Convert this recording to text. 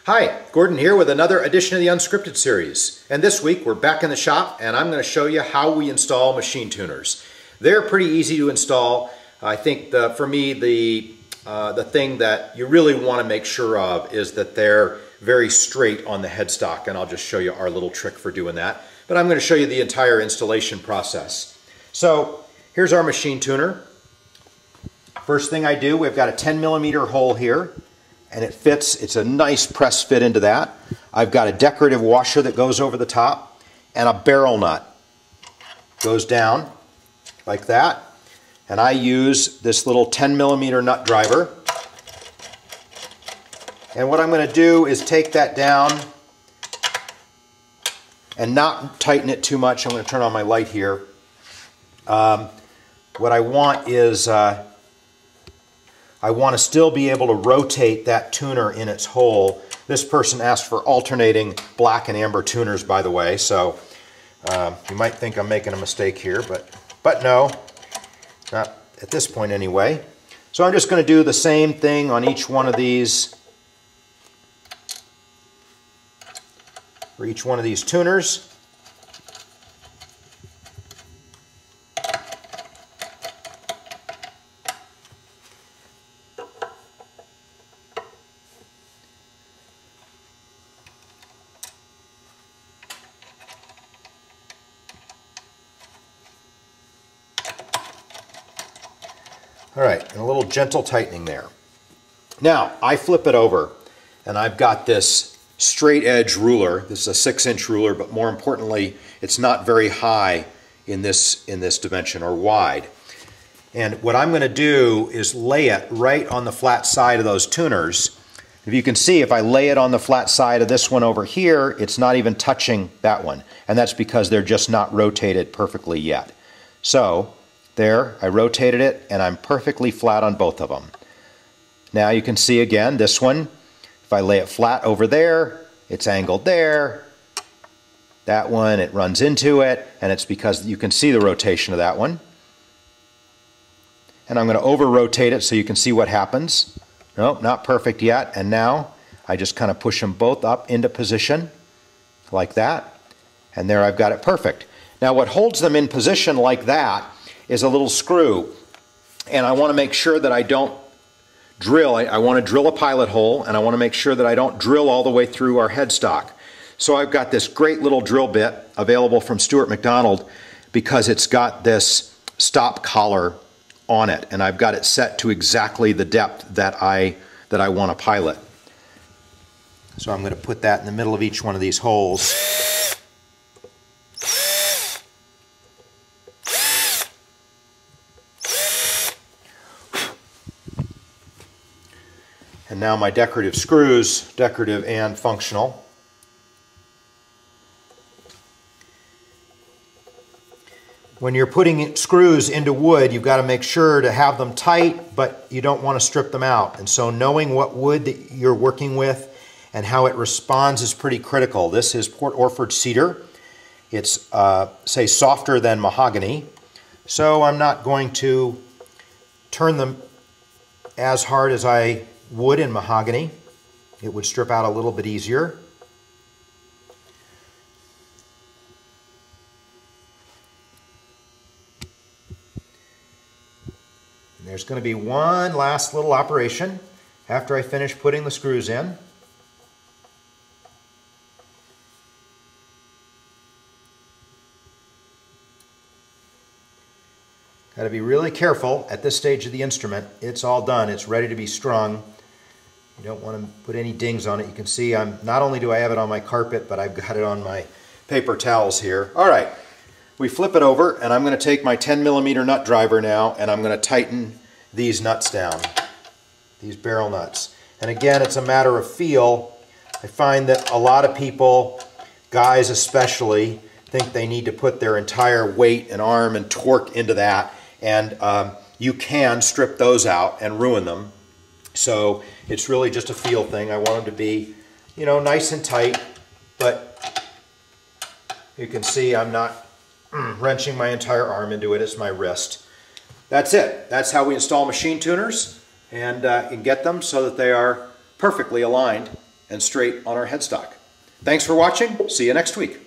Hi, Gordon here with another edition of the Unscripted Series. And this week we're back in the shop and I'm going to show you how we install machine tuners. They're pretty easy to install. I think for me the thing that you really want to make sure of is that they're very straight on the headstock, and I'll just show you our little trick for doing that. But I'm going to show you the entire installation process. So here's our machine tuner. First thing I do, we've got a 10mm hole here. And it fits, it's a nice press fit into that. I've got a decorative washer that goes over the top and a barrel nut. Goes down like that. And I use this little 10mm nut driver. And what I'm going to do is take that down and not tighten it too much. I'm going to turn on my light here. What I want is I want to still be able to rotate that tuner in its hole. This person asked for alternating black and amber tuners, by the way, so you might think I'm making a mistake here, but no, not at this point anyway. So I'm just going to do the same thing on each one of these, for each one of these tuners. All right, and a little gentle tightening there. Now, I flip it over, and I've got this straight edge ruler. This is a 6-inch ruler, but more importantly, it's not very high in this dimension, or wide. And what I'm going to do is lay it right on the flat side of those tuners. If you can see, if I lay it on the flat side of this one over here, it's not even touching that one. And that's because they're just not rotated perfectly yet. So, there, I rotated it, and I'm perfectly flat on both of them. Now you can see again, this one, if I lay it flat over there, it's angled there. That one, it runs into it, and it's because you can see the rotation of that one. And I'm going to over-rotate it so you can see what happens. Nope, not perfect yet. And now I just kind of push them both up into position like that. And there I've got it perfect. Now what holds them in position like that is a little screw, and I want to make sure that I don't drill. I want to drill a pilot hole, and I want to make sure that I don't drill all the way through our headstock. So I've got this great little drill bit available from Stuart McDonald because it's got this stop collar on it, and I've got it set to exactly the depth that I want to pilot. So I'm going to put that in the middle of each one of these holes. And now my decorative screws, decorative and functional. When you're putting screws into wood, you've got to make sure to have them tight, but you don't want to strip them out. And so knowing what wood that you're working with and how it responds is pretty critical. This is Port Orford cedar. It's, say, softer than mahogany. So I'm not going to turn them as hard as I wood in mahogany. It would strip out a little bit easier. And there's going to be one last little operation after I finish putting the screws in. Got to be really careful at this stage of the instrument. It's all done. It's ready to be strung. You don't want to put any dings on it. You can see not only do I have it on my carpet, but I've got it on my paper towels here. All right, we flip it over, and I'm going to take my 10mm nut driver now, and I'm going to tighten these nuts down, these barrel nuts. And again, it's a matter of feel. I find that a lot of people, guys especially, think they need to put their entire weight and arm and torque into that. And you can strip those out and ruin them. So it's really just a feel thing. I want them to be, you know, nice and tight, but you can see I'm not wrenching my entire arm into it. It's my wrist. That's it. That's how we install machine tuners and get them so that they are perfectly aligned. and straight on our headstock. Thanks for watching. See you next week.